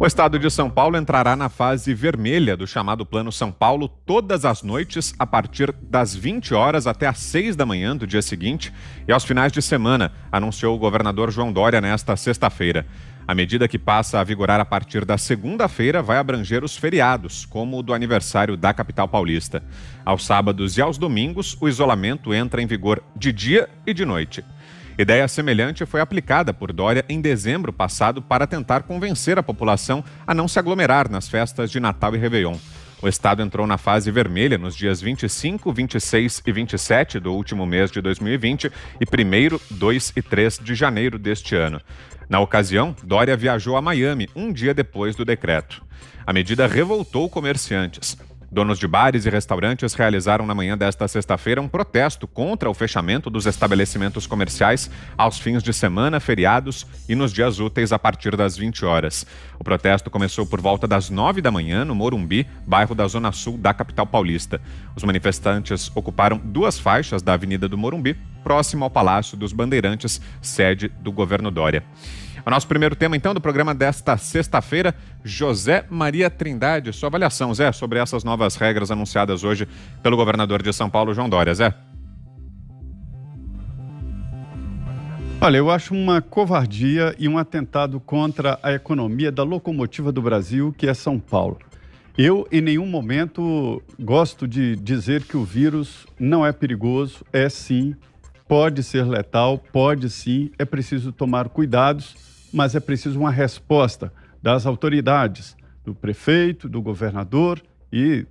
O estado de São Paulo entrará na fase vermelha do chamado Plano São Paulo todas as noites, a partir das 20 horas até às 6 da manhã do dia seguinte e aos finais de semana, anunciou o governador João Dória nesta sexta-feira. A medida, que passa a vigorar a partir da segunda-feira, vai abranger os feriados, como o do aniversário da capital paulista. Aos sábados e aos domingos, o isolamento entra em vigor de dia e de noite. Ideia semelhante foi aplicada por Dória em dezembro passado para tentar convencer a população a não se aglomerar nas festas de Natal e Réveillon. O estado entrou na fase vermelha nos dias 25, 26 e 27 do último mês de 2020 e 1º, 2 e 3 de janeiro deste ano. Na ocasião, Dória viajou a Miami um dia depois do decreto. A medida revoltou comerciantes. Donos de bares e restaurantes realizaram na manhã desta sexta-feira um protesto contra o fechamento dos estabelecimentos comerciais aos fins de semana, feriados e nos dias úteis a partir das 20 horas. O protesto começou por volta das 9 da manhã no Morumbi, bairro da Zona Sul da capital paulista. Os manifestantes ocuparam 2 faixas da Avenida do Morumbi, próximo ao Palácio dos Bandeirantes, sede do governo Dória. O nosso primeiro tema, então, do programa desta sexta-feira, José Maria Trindade. Sua avaliação, Zé, sobre essas novas regras anunciadas hoje pelo governador de São Paulo, João Dória. Zé? Olha, eu acho uma covardia e um atentado contra a economia da locomotiva do Brasil, que é São Paulo. Eu, em nenhum momento, gosto de dizer que o vírus não é perigoso. É sim, pode ser letal, pode sim, é preciso tomar cuidados, mas é preciso uma resposta das autoridades, do prefeito, do governador e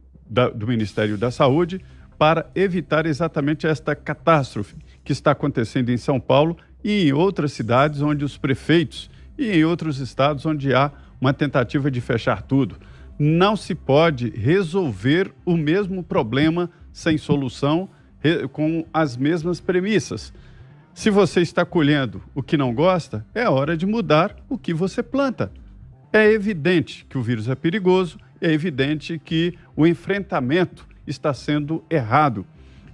do Ministério da Saúde, para evitar exatamente esta catástrofe que está acontecendo em São Paulo e em outras cidades onde os prefeitos e em outros estados onde há uma tentativa de fechar tudo. Não se pode resolver o mesmo problema sem solução, com as mesmas premissas. Se você está colhendo o que não gosta, é hora de mudar o que você planta. É evidente que o vírus é perigoso, é evidente que o enfrentamento está sendo errado.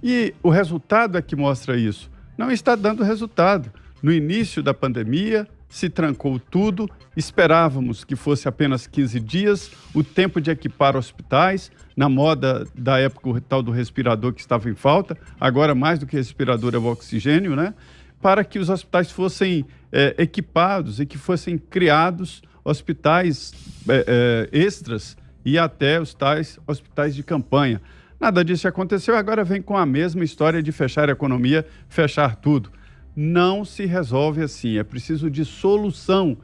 E o resultado é que mostra isso. Não está dando resultado. No início da pandemia, se trancou tudo, esperávamos que fosse apenas 15 dias, o tempo de equipar hospitais, na moda da época o tal do respirador que estava em falta, agora mais do que respirador é o oxigênio, né? Para que os hospitais fossem equipados e que fossem criados hospitais extras e até os tais hospitais de campanha. Nada disso aconteceu, agora vem com a mesma história de fechar a economia, fechar tudo. Não se resolve assim, é preciso de solução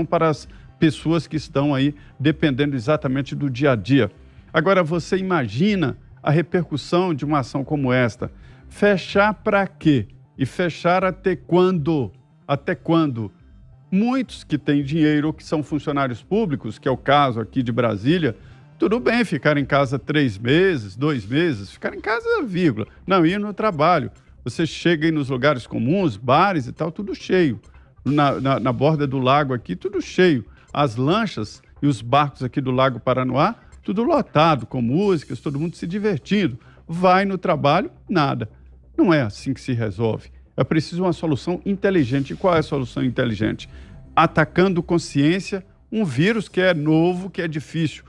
para as pessoas que estão aí dependendo exatamente do dia a dia. Agora, você imagina a repercussão de uma ação como esta? Fechar para quê? E fechar até quando? Até quando? Muitos que têm dinheiro ou que são funcionários públicos, que é o caso aqui de Brasília, tudo bem ficar em casa 3 meses, 2 meses, ficar em casa, vírgula. Não ir no trabalho. Você chega aí nos lugares comuns, bares e tal, tudo cheio. Na borda do lago aqui, tudo cheio. As lanchas e os barcos aqui do Lago Paranoá, tudo lotado, com músicas, todo mundo se divertindo. Vai no trabalho, nada. Não é assim que se resolve. É preciso uma solução inteligente. E qual é a solução inteligente? Atacando consciência, um vírus que é novo, que é difícil.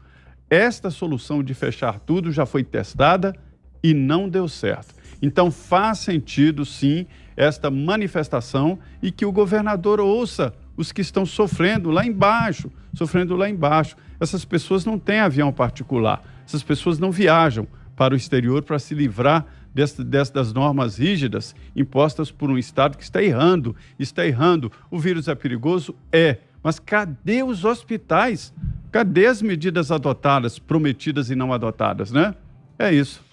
Esta solução de fechar tudo já foi testada e não deu certo. Então faz sentido, sim, esta manifestação e que o governador ouça os que estão sofrendo lá embaixo. Essas pessoas não têm avião particular, essas pessoas não viajam para o exterior para se livrar das normas rígidas impostas por um Estado que está errando. O vírus é perigoso? É. Mas cadê os hospitais? Cadê as medidas adotadas, prometidas e não adotadas, né? É isso.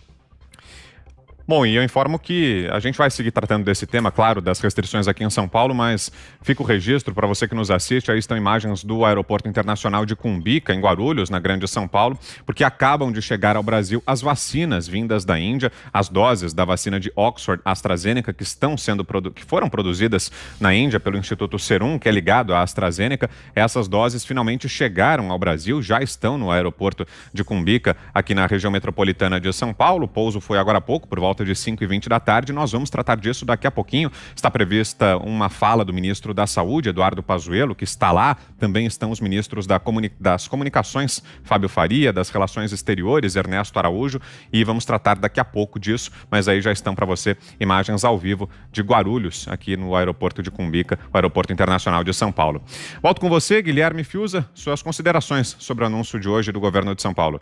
Bom, e eu informo que a gente vai seguir tratando desse tema, claro, das restrições aqui em São Paulo, mas fica o registro para você que nos assiste. Aí estão imagens do Aeroporto Internacional de Cumbica, em Guarulhos, na Grande São Paulo, porque acabam de chegar ao Brasil as vacinas vindas da Índia, as doses da vacina de Oxford AstraZeneca que foram produzidas na Índia pelo Instituto Serum, que é ligado à AstraZeneca. Essas doses finalmente chegaram ao Brasil, já estão no Aeroporto de Cumbica, aqui na região metropolitana de São Paulo. O pouso foi agora há pouco, por volta volta de 5h20 da tarde. Nós vamos tratar disso daqui a pouquinho. Está prevista uma fala do ministro da Saúde, Eduardo Pazuello, que está lá. Também estão os ministros das Comunicações, Fábio Faria, das Relações Exteriores, Ernesto Araújo, e vamos tratar daqui a pouco disso, mas aí já estão para você imagens ao vivo de Guarulhos, aqui no aeroporto de Cumbica, o aeroporto internacional de São Paulo. Volto com você, Guilherme Fiuza, suas considerações sobre o anúncio de hoje do governo de São Paulo.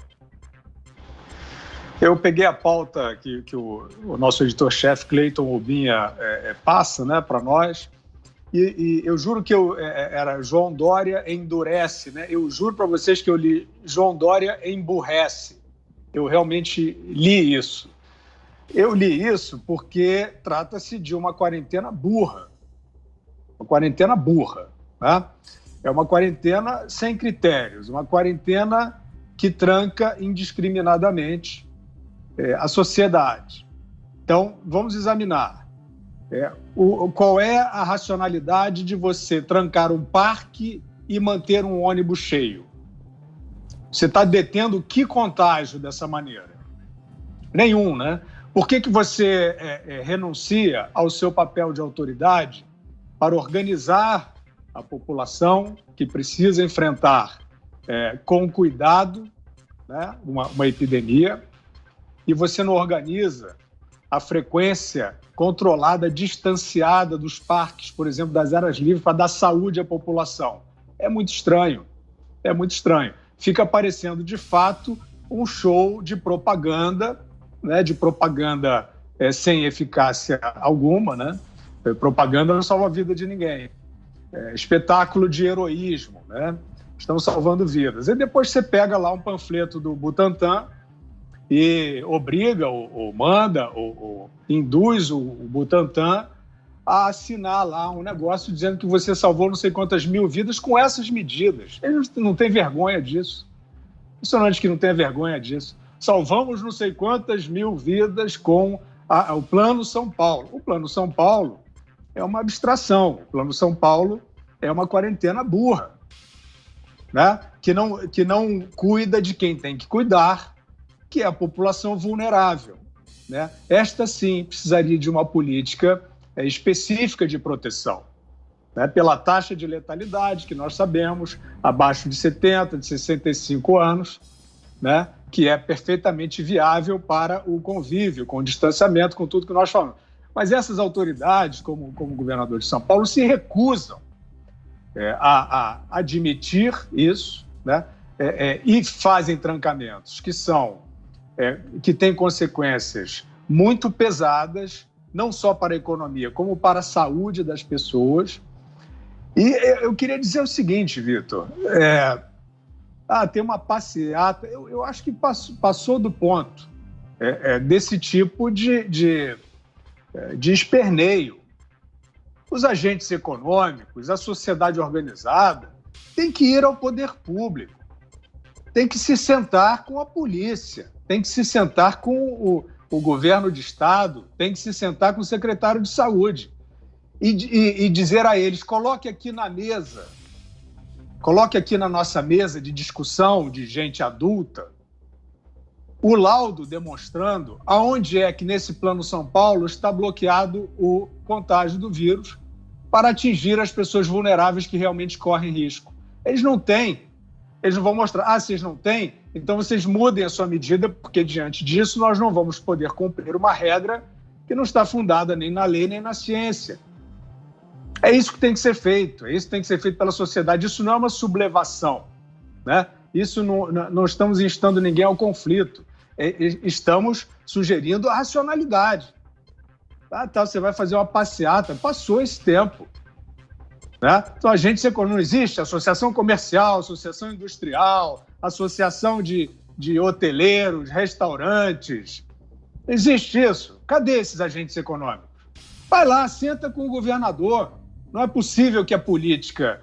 Eu peguei a pauta que o nosso editor-chefe, Cleiton Rubinha, passa, né, para nós, e eu juro que era João Dória endurece, né? Eu juro para vocês que eu li João Dória emburrece. Eu realmente li isso. Eu li isso porque trata-se de uma quarentena burra. Uma quarentena burra, tá? É uma quarentena sem critérios, uma quarentena que tranca indiscriminadamente a sociedade. Então, vamos examinar. Qual é a racionalidade de você trancar um parque e manter um ônibus cheio? Você está detendo que contágio dessa maneira? Nenhum, né? Por que você renuncia ao seu papel de autoridade para organizar a população que precisa enfrentar com cuidado, né, uma epidemia, e você não organiza a frequência controlada, distanciada dos parques, por exemplo, das áreas livres, para dar saúde à população? É muito estranho, é muito estranho. Fica parecendo, de fato, um show de propaganda, né, sem eficácia alguma, né? Propaganda não salva a vida de ninguém. Espetáculo de heroísmo, né? Estão salvando vidas. E depois você pega lá um panfleto do Butantan e obriga, ou manda, ou induz o Butantan a assinar lá um negócio dizendo que você salvou não sei quantas mil vidas com essas medidas. Eles não têm vergonha disso. Impressionante que não tenha vergonha disso. Salvamos não sei quantas mil vidas com o Plano São Paulo. O Plano São Paulo é uma abstração. O Plano São Paulo é uma quarentena burra, né? Que não cuida de quem tem que cuidar, que é a população vulnerável, né? Esta, sim, precisaria de uma política específica de proteção, né? Pela taxa de letalidade, que nós sabemos, abaixo de 70, de 65 anos, né? Que é perfeitamente viável para o convívio, com o distanciamento, com tudo que nós falamos. Mas essas autoridades, como o governador de São Paulo, se recusam a admitir isso, né? E fazem trancamentos que têm consequências muito pesadas, não só para a economia, como para a saúde das pessoas. E eu queria dizer o seguinte, Vitor, tem uma passeata, eu acho que passou do ponto desse tipo de esperneio. Os agentes econômicos, a sociedade organizada, tem que ir ao poder público, tem que se sentar com a polícia, tem que se sentar com o governo de estado, tem que se sentar com o secretário de saúde e dizer a eles: coloque aqui na mesa, coloque aqui na nossa mesa de discussão de gente adulta o laudo demonstrando aonde é que nesse Plano São Paulo está bloqueado o contágio do vírus para atingir as pessoas vulneráveis que realmente correm risco. Eles não têm. Eles não vão mostrar: vocês não têm? Então vocês mudem a sua medida, porque diante disso nós não vamos poder cumprir uma regra que não está fundada nem na lei nem na ciência. É isso que tem que ser feito, é isso que tem que ser feito pela sociedade. Isso não é uma sublevação, né? Isso não estamos instando ninguém ao conflito. Estamos sugerindo a racionalidade. Você vai fazer uma passeata, passou esse tempo, né? Então, agentes econômicos não existe, associação comercial, associação industrial, associação de hoteleiros, restaurantes. Existe isso? Cadê esses agentes econômicos? Vai lá, senta com o governador. Não é possível que a política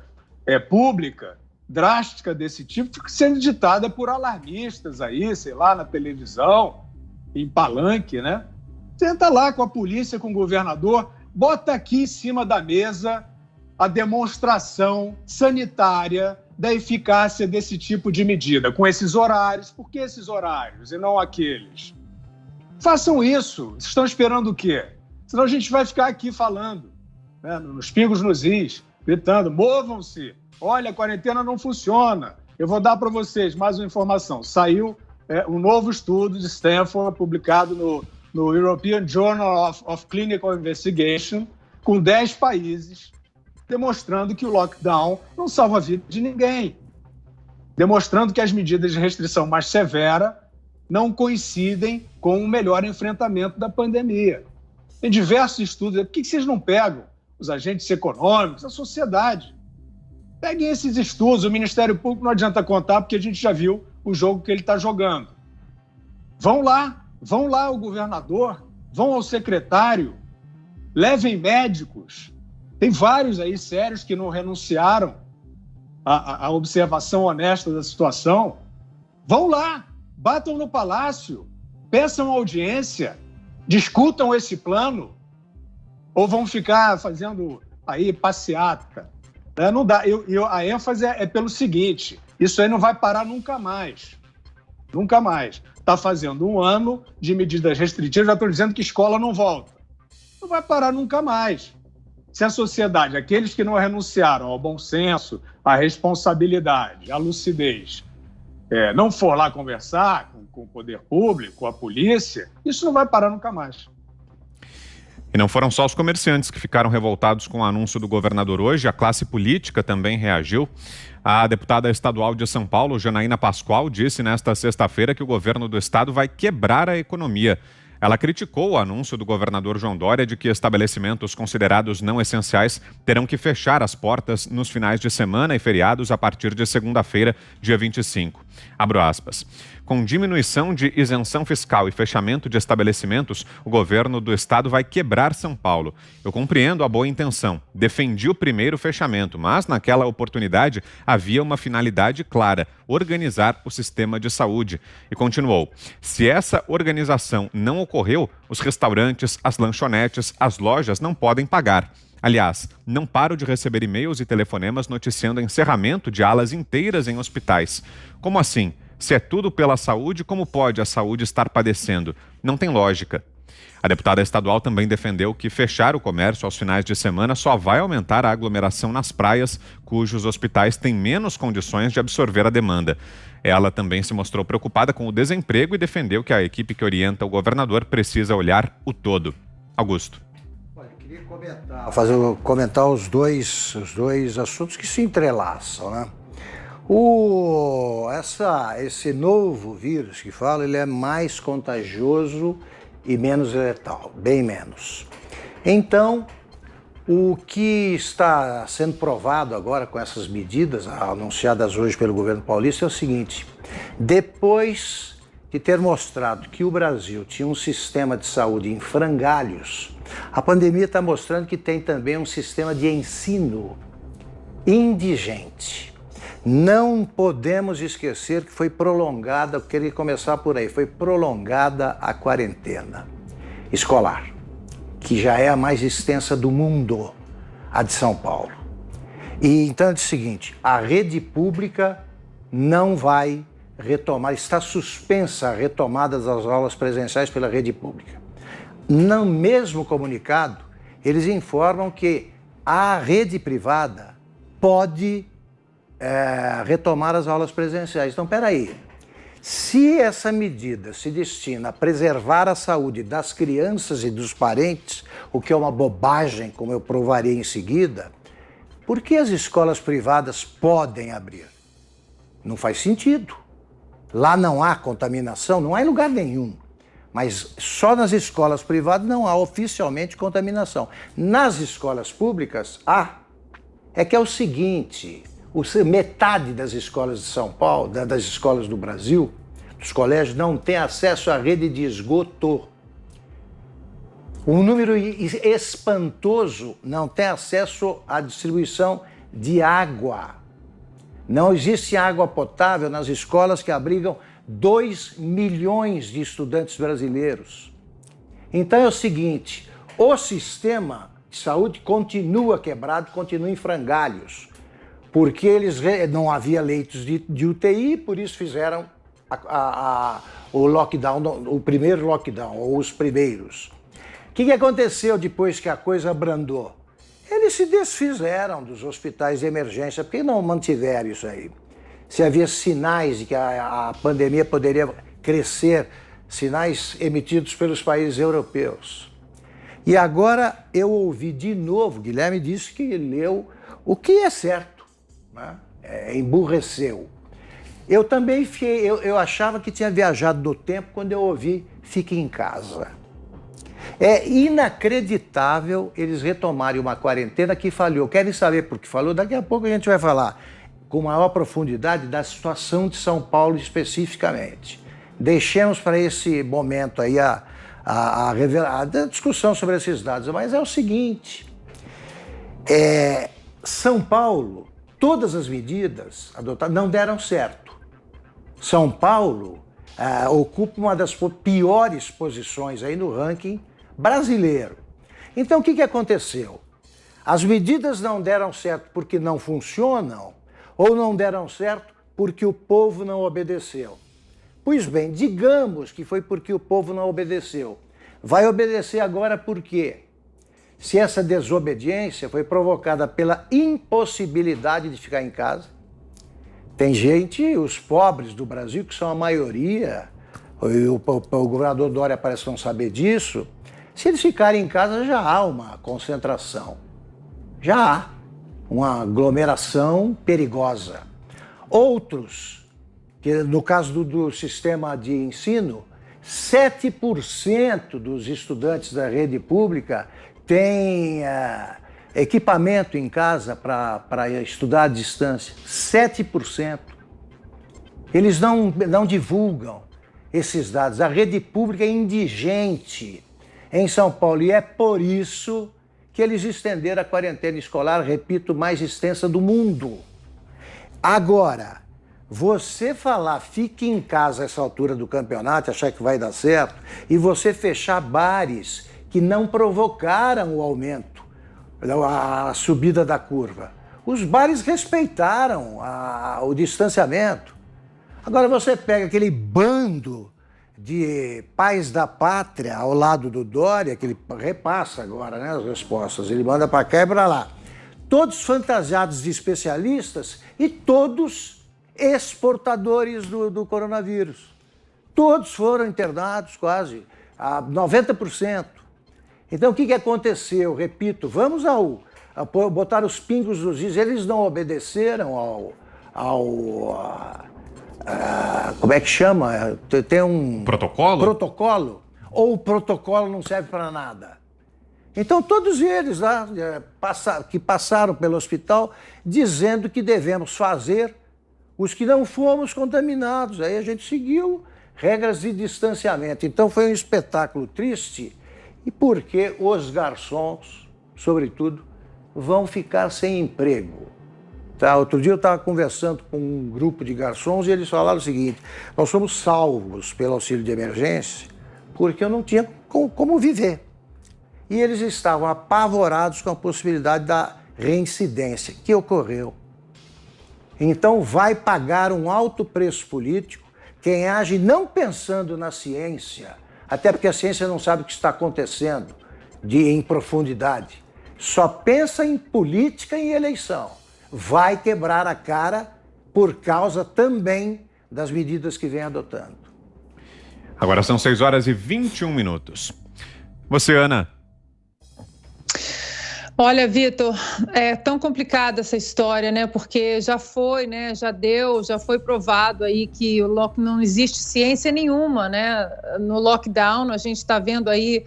pública drástica desse tipo fique sendo ditada por alarmistas aí, sei lá, na televisão, em palanque, né? Senta lá com a polícia, com o governador, bota aqui em cima da mesa a demonstração sanitária da eficácia desse tipo de medida, com esses horários. Por que esses horários e não aqueles? Façam isso. Vocês estão esperando o quê? Senão a gente vai ficar aqui falando, né, nos pingos nos is, gritando, movam-se. Olha, a quarentena não funciona. Eu vou dar para vocês mais uma informação. Saiu um novo estudo de Stanford, publicado no European Journal of Clinical Investigation, com 10 países, demonstrando que o lockdown não salva a vida de ninguém. Demonstrando que as medidas de restrição mais severa não coincidem com o melhor enfrentamento da pandemia. Tem diversos estudos. Por que vocês não pegam os agentes econômicos, a sociedade? Peguem esses estudos. O Ministério Público não adianta contar, porque a gente já viu o jogo que ele está jogando. Vão lá ao governador, vão ao secretário, levem médicos. Tem vários aí sérios que não renunciaram à observação honesta da situação. Vão lá, batam no palácio, peçam audiência, discutam esse plano, ou vão ficar fazendo aí passeata. Não dá. A ênfase é pelo seguinte: isso aí não vai parar nunca mais. Nunca mais. Está fazendo um ano de medidas restritivas, já estou dizendo que escola não volta. Não vai parar nunca mais. Se a sociedade, aqueles que não renunciaram ao bom senso, à responsabilidade, à lucidez, não for lá conversar com o poder público, com a polícia, isso não vai parar nunca mais. E não foram só os comerciantes que ficaram revoltados com o anúncio do governador hoje, a classe política também reagiu. A deputada estadual de São Paulo, Janaína Pascoal, disse nesta sexta-feira que o governo do estado vai quebrar a economia. Ela criticou o anúncio do governador João Dória de que estabelecimentos considerados não essenciais terão que fechar as portas nos finais de semana e feriados a partir de segunda-feira, dia 25. Abro aspas. Com diminuição de isenção fiscal e fechamento de estabelecimentos, o governo do estado vai quebrar São Paulo. Eu compreendo a boa intenção. Defendi o primeiro fechamento, mas naquela oportunidade havia uma finalidade clara: organizar o sistema de saúde. E continuou: se essa organização não ocorreu, os restaurantes, as lanchonetes, as lojas não podem pagar. Aliás, não paro de receber e-mails e telefonemas noticiando encerramento de alas inteiras em hospitais. Como assim? Se é tudo pela saúde, como pode a saúde estar padecendo? Não tem lógica. A deputada estadual também defendeu que fechar o comércio aos finais de semana só vai aumentar a aglomeração nas praias, cujos hospitais têm menos condições de absorver a demanda. Ela também se mostrou preocupada com o desemprego e defendeu que a equipe que orienta o governador precisa olhar o todo. Augusto. Olha, eu queria comentar os dois assuntos que se entrelaçam, né? Esse novo vírus que fala, ele é mais contagioso e menos letal, bem menos. Então, o que está sendo provado agora com essas medidas anunciadas hoje pelo governo paulista é o seguinte: depois de ter mostrado que o Brasil tinha um sistema de saúde em frangalhos, a pandemia está mostrando que tem também um sistema de ensino indigente. Não podemos esquecer que foi prolongada, eu queria começar por aí, foi prolongada a quarentena escolar, que já é a mais extensa do mundo, a de São Paulo. E então é o seguinte: a rede pública não vai retomar, está suspensa a retomada das aulas presenciais pela rede pública. No mesmo comunicado, eles informam que a rede privada pode retomar as aulas presenciais. Então, peraí, se essa medida se destina a preservar a saúde das crianças e dos parentes, o que é uma bobagem, como eu provarei em seguida, por que as escolas privadas podem abrir? Não faz sentido. Lá não há contaminação, não há em lugar nenhum. Mas só nas escolas privadas não há oficialmente contaminação. Nas escolas públicas há. É que é o seguinte: metade das escolas de São Paulo, das escolas do Brasil, dos colégios, não tem acesso à rede de esgoto. Um número espantoso não tem acesso à distribuição de água. Não existe água potável nas escolas que abrigam 2 milhões de estudantes brasileiros. Então é o seguinte: o sistema de saúde continua quebrado, continua em frangalhos, porque não havia leitos de UTI, por isso fizeram o lockdown, o primeiro lockdown, ou os primeiros. O que aconteceu depois que a coisa abrandou? Eles se desfizeram dos hospitais de emergência. Por que não mantiveram isso aí? Se havia sinais de que a pandemia poderia crescer, sinais emitidos pelos países europeus. E agora eu ouvi de novo, Guilherme disse que leu, o que é certo, né? Emburreceu. Eu também eu achava que tinha viajado no tempo quando eu ouvi fique em casa. É inacreditável eles retomarem uma quarentena que falhou. Querem saber por que falhou? Daqui a pouco a gente vai falar com maior profundidade da situação de São Paulo especificamente. Deixemos para esse momento aí a discussão sobre esses dados. Mas é o seguinte, São Paulo, todas as medidas adotadas não deram certo. São Paulo ocupa uma das piores posições aí no ranking brasileiro. Então o que aconteceu? As medidas não deram certo porque não funcionam ou não deram certo porque o povo não obedeceu. Pois bem, digamos que foi porque o povo não obedeceu. Vai obedecer agora por quê? Se essa desobediência foi provocada pela impossibilidade de ficar em casa, tem gente, os pobres do Brasil, que são a maioria, o governador Dória parece não saber disso, se eles ficarem em casa já há uma concentração, já há uma aglomeração perigosa. Outros, que no caso do sistema de ensino, 7% dos estudantes da rede pública têm equipamento em casa para estudar à distância. 7%. Eles não divulgam esses dados. A rede pública é indigente em São Paulo e é por isso que eles estenderam a quarentena escolar, repito, mais extensa do mundo. Agora, você falar, fique em casa a essa altura do campeonato, achar que vai dar certo, e você fechar bares que não provocaram o aumento, a subida da curva. Os bares respeitaram o distanciamento. Agora você pega aquele bando de pais da pátria ao lado do Dória, que ele repassa agora, né, as respostas, ele manda para cá e para lá. Todos fantasiados de especialistas e todos exportadores do coronavírus. Todos foram internados, quase, 90%. Então, o que aconteceu? Repito, vamos botar os pingos nos is. Eles não obedeceram como é que chama? Tem um... Protocolo? Protocolo. Ou o protocolo não serve para nada. Então, todos eles lá, que passaram pelo hospital, dizendo que devemos fazer os que não fomos contaminados. Aí a gente seguiu regras de distanciamento. Então, foi um espetáculo triste, e porque os garçons, sobretudo, vão ficar sem emprego. Tá? Outro dia eu estava conversando com um grupo de garçons e eles falaram o seguinte: nós somos salvos pelo auxílio de emergência porque eu não tinha como viver. E eles estavam apavorados com a possibilidade da reincidência, que ocorreu. Então vai pagar um alto preço político quem age não pensando na ciência, até porque a ciência não sabe o que está acontecendo em profundidade. Só pensa em política e eleição. Vai quebrar a cara por causa também das medidas que vem adotando. Agora são 6h21. Você, Ana? Olha, Vitor, é tão complicada essa história, né? Porque já foi, né? Já foi provado aí que não existe ciência nenhuma, né? No lockdown, a gente está vendo aí,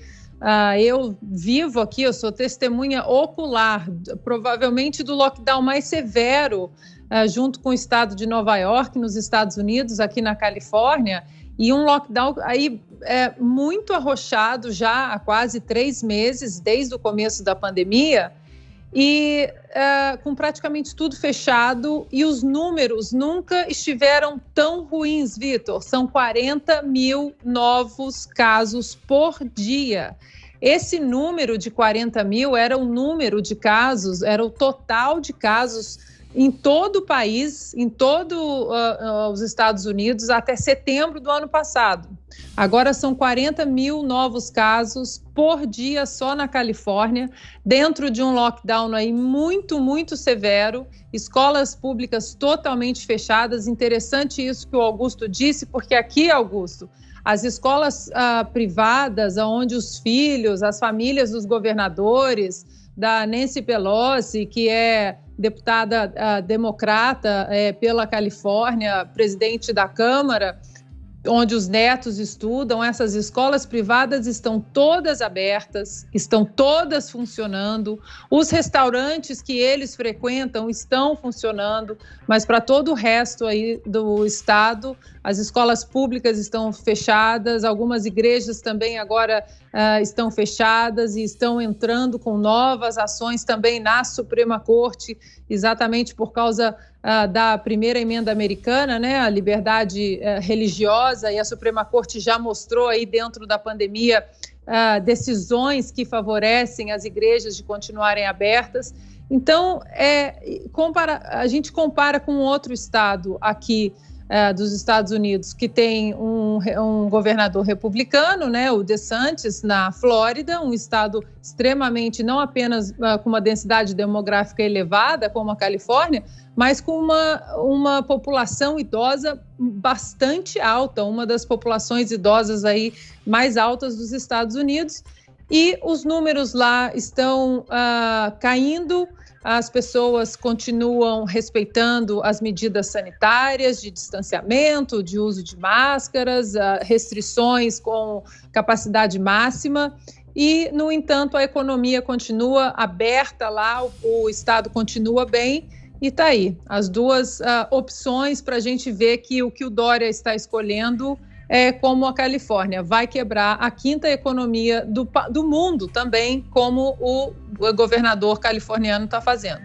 eu vivo aqui, eu sou testemunha ocular, provavelmente do lockdown mais severo, junto com o estado de Nova York, nos Estados Unidos, aqui na Califórnia, e um lockdown aí muito arrochado já há quase 3 meses, desde o começo da pandemia, e com praticamente tudo fechado, e os números nunca estiveram tão ruins, Vitor. São 40 mil novos casos por dia. Esse número de 40 mil era o número de casos, era o total de casos em todo o país, em todos os Estados Unidos, até setembro do ano passado. Agora são 40 mil novos casos por dia só na Califórnia, dentro de um lockdown aí muito, muito severo, escolas públicas totalmente fechadas. Interessante isso que o Augusto disse, porque aqui, Augusto, as escolas privadas, onde os filhos, as famílias dos governadores, da Nancy Pelosi, que é deputada democrata pela Califórnia, presidente da Câmara, onde os netos estudam, essas escolas privadas estão todas abertas, estão todas funcionando, os restaurantes que eles frequentam estão funcionando, mas para todo o resto aí do estado, as escolas públicas estão fechadas, algumas igrejas também agora estão fechadas e estão entrando com novas ações também na Suprema Corte, exatamente por causa da primeira emenda americana, né, a liberdade religiosa, e a Suprema Corte já mostrou aí dentro da pandemia decisões que favorecem as igrejas de continuarem abertas. Então, a gente compara com outro estado aqui dos Estados Unidos, que tem um governador republicano, né, o DeSantis, na Flórida, um estado extremamente, não apenas com uma densidade demográfica elevada, como a Califórnia, mas com uma população idosa bastante alta, uma das populações idosas aí mais altas dos Estados Unidos, e os números lá estão caindo. As pessoas continuam respeitando as medidas sanitárias de distanciamento, de uso de máscaras, restrições com capacidade máxima e, no entanto, a economia continua aberta lá, o estado continua bem e está aí. As duas opções para a gente ver que o Dória está escolhendo é como a Califórnia vai quebrar a quinta economia do mundo também, como o governador californiano está fazendo.